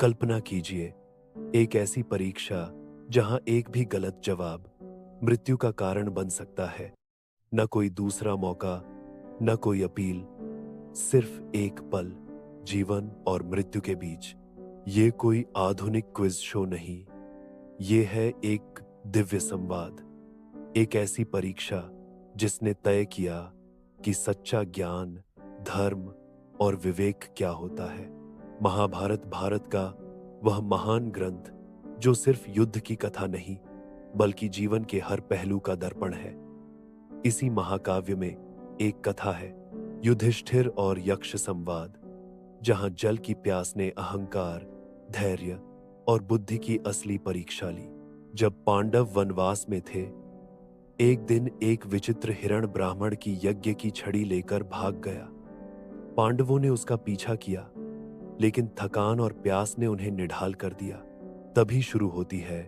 कल्पना कीजिए, एक ऐसी परीक्षा जहां एक भी गलत जवाब मृत्यु का कारण बन सकता है। न कोई दूसरा मौका, न कोई अपील, सिर्फ एक पल, जीवन और मृत्यु के बीच। ये कोई आधुनिक क्विज शो नहीं, ये है एक दिव्य संवाद, एक ऐसी परीक्षा जिसने तय किया कि सच्चा ज्ञान, धर्म और विवेक क्या होता है। महाभारत भारत का वह महान ग्रंथ जो सिर्फ युद्ध की कथा नहीं, बल्कि जीवन के हर पहलू का दर्पण है। इसी महाकाव्य में एक कथा है, युधिष्ठिर और यक्ष संवाद, जहां जल की प्यास ने अहंकार, धैर्य और बुद्धि की असली परीक्षा ली। जब पांडव वनवास में थे, एक दिन एक विचित्र हिरण ब्राह्मण की यज्ञ की छड़ी लेकर भाग गया। पांडवों ने उसका पीछा किया, लेकिन थकान और प्यास ने उन्हें निढाल कर दिया। तभी शुरू होती है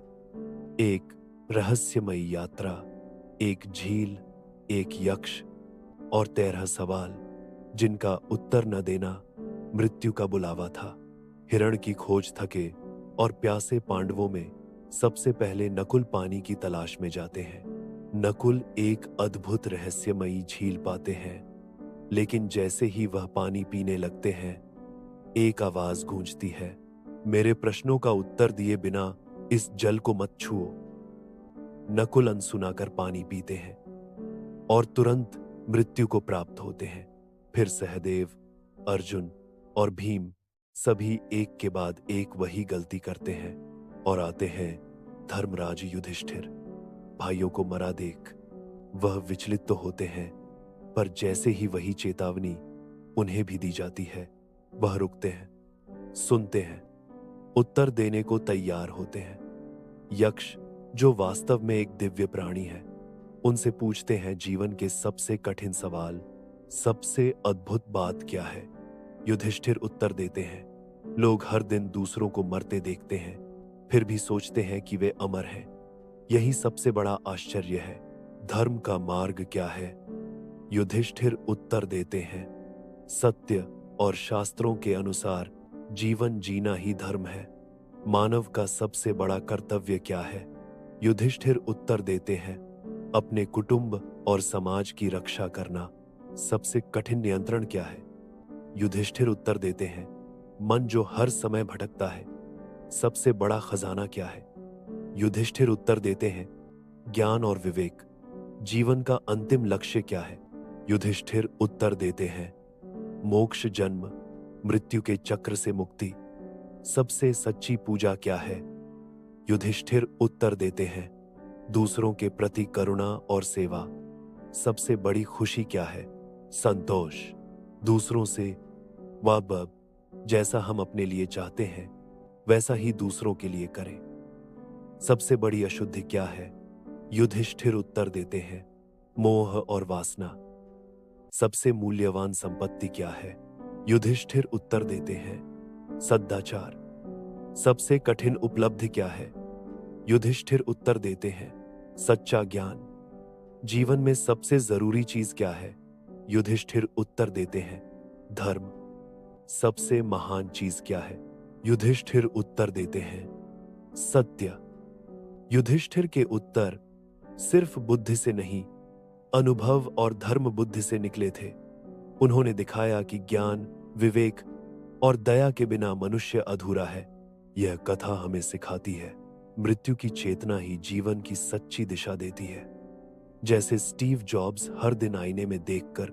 एक रहस्यमयी यात्रा, एक झील, एक यक्ष और 13 सवाल जिनका उत्तर न देना मृत्यु का बुलावा था। हिरण की खोज थके और प्यासे पांडवों में सबसे पहले नकुल पानी की तलाश में जाते हैं। नकुल एक अद्भुत रहस्यमयी झील पाते हैं, लेकिन जैसे ही वह पानी पीने लगते हैं, एक आवाज गूंजती है, मेरे प्रश्नों का उत्तर दिए बिना इस जल को मत छुओ। नकुल अनसुना कर पानी पीते हैं और तुरंत मृत्यु को प्राप्त होते हैं। फिर सहदेव, अर्जुन और भीम सभी एक के बाद एक वही गलती करते हैं और आते हैं धर्मराज युधिष्ठिर। भाइयों को मरा देख वह विचलित तो होते हैं, पर जैसे ही वही चेतावनी उन्हें भी दी जाती है, वह रुकते हैं, सुनते हैं, उत्तर देने को तैयार होते हैं। यक्ष, जो वास्तव में एक दिव्य प्राणी है, उनसे पूछते हैं जीवन के सबसे कठिन सवाल, सबसे अद्भुत बात क्या है। युधिष्ठिर उत्तर देते हैं, लोग हर दिन दूसरों को मरते देखते हैं, फिर भी सोचते हैं कि वे अमर हैं। यही सबसे बड़ा आश्चर्य है। धर्म का मार्ग क्या है? युधिष्ठिर उत्तर देते हैं, सत्य और शास्त्रों के अनुसार जीवन जीना ही धर्म है। मानव का सबसे बड़ा कर्तव्य क्या है? युधिष्ठिर उत्तर देते हैं, अपने कुटुंब और समाज की रक्षा करना। सबसे कठिन नियंत्रण क्या है? युधिष्ठिर उत्तर देते हैं, मन जो हर समय भटकता है। सबसे बड़ा खजाना क्या है? युधिष्ठिर उत्तर देते हैं, ज्ञान और विवेक। जीवन का अंतिम लक्ष्य क्या है? युधिष्ठिर उत्तर देते हैं, मोक्ष, जन्म मृत्यु के चक्र से मुक्ति। सबसे सच्ची पूजा क्या है? युधिष्ठिर उत्तर देते हैं, दूसरों के प्रति करुणा और सेवा। सबसे बड़ी खुशी क्या है? संतोष, दूसरों से वह जैसा हम अपने लिए चाहते हैं वैसा ही दूसरों के लिए करें। सबसे बड़ी अशुद्धि क्या है? युधिष्ठिर उत्तर देते हैं, मोह और वासना। सबसे मूल्यवान संपत्ति क्या है? युधिष्ठिर उत्तर देते हैं, सदाचार। सबसे कठिन उपलब्धि क्या है? युधिष्ठिर उत्तर देते हैं, सच्चा ज्ञान। जीवन में सबसे जरूरी चीज क्या है? युधिष्ठिर उत्तर देते हैं, धर्म। सबसे महान चीज क्या है? युधिष्ठिर उत्तर देते हैं, सत्य। युधिष्ठिर के उत्तर सिर्फ बुद्धि से नहीं, अनुभव और धर्म बुद्धि से निकले थे। उन्होंने दिखाया कि ज्ञान, विवेक और दया के बिना मनुष्य अधूरा है। यह कथा हमें सिखाती है, मृत्यु की चेतना ही जीवन की सच्ची दिशा देती है। जैसे स्टीव जॉब्स हर दिन आईने में देखकर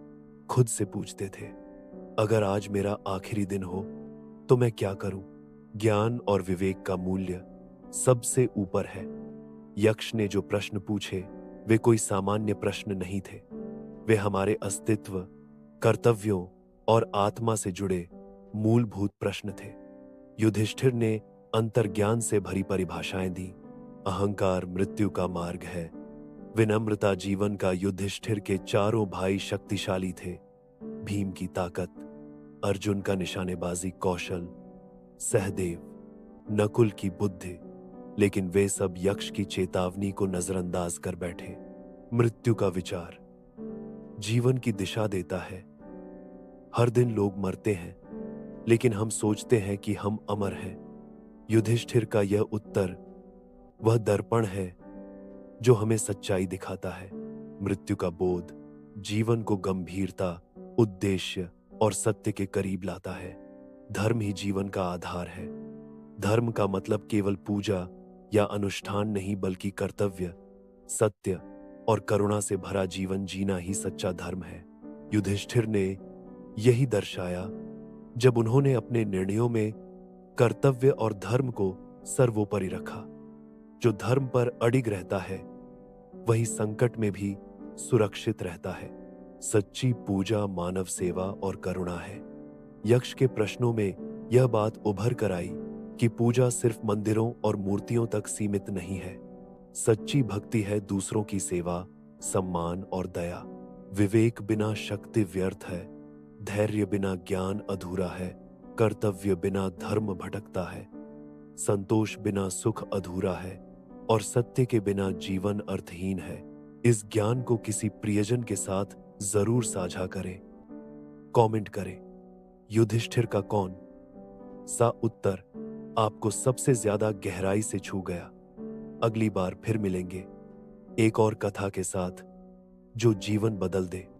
खुद से पूछते थे, अगर आज मेरा आखिरी दिन हो तो मैं क्या करूं? ज्ञान और विवेक का मूल्य सबसे ऊपर है। यक्ष ने जो प्रश्न पूछे वे कोई सामान्य प्रश्न नहीं थे। वे हमारे अस्तित्व, कर्तव्यों और आत्मा से जुड़े मूलभूत प्रश्न थे। युधिष्ठिर ने अंतर्ज्ञान से भरी परिभाषाएं दी। अहंकार मृत्यु का मार्ग है, विनम्रता जीवन का। युधिष्ठिर के चारों भाई शक्तिशाली थे। भीम की ताकत, अर्जुन का निशानेबाजी कौशल, सहदेव, नकुल की बुद्धि। लेकिन वे सब यक्ष की चेतावनी को नजरअंदाज कर बैठे। मृत्यु का विचार जीवन की दिशा देता है। हर दिन लोग मरते हैं, लेकिन हम सोचते हैं कि हम अमर हैं। युधिष्ठिर का यह उत्तर वह दर्पण है जो हमें सच्चाई दिखाता है। मृत्यु का बोध जीवन को गंभीरता, उद्देश्य और सत्य के करीब लाता है। धर्म ही जीवन का आधार है। धर्म का मतलब केवल पूजा या अनुष्ठान नहीं, बल्कि कर्तव्य, सत्य और करुणा से भरा जीवन जीना ही सच्चा धर्म है। युधिष्ठिर ने यही दर्शाया जब उन्होंने अपने निर्णयों में कर्तव्य और धर्म को सर्वोपरि रखा। जो धर्म पर अडिग रहता है वही संकट में भी सुरक्षित रहता है। सच्ची पूजा मानव सेवा और करुणा है। यक्ष के प्रश्नों में यह बात उभर कर आई कि पूजा सिर्फ मंदिरों और मूर्तियों तक सीमित नहीं है। सच्ची भक्ति है दूसरों की सेवा, सम्मान और दया। विवेक बिना शक्ति व्यर्थ है, धैर्य बिना ज्ञान अधूरा है, कर्तव्य बिना धर्म भटकता है, संतोष बिना सुख अधूरा है और सत्य के बिना जीवन अर्थहीन है। इस ज्ञान को किसी प्रियजन के साथ जरूर साझा करें। कमेंट करें, युधिष्ठिर का कौन सा उत्तर आपको सबसे ज्यादा गहराई से छू गया। अगली बार फिर मिलेंगे एक और कथा के साथ जो जीवन बदल दे।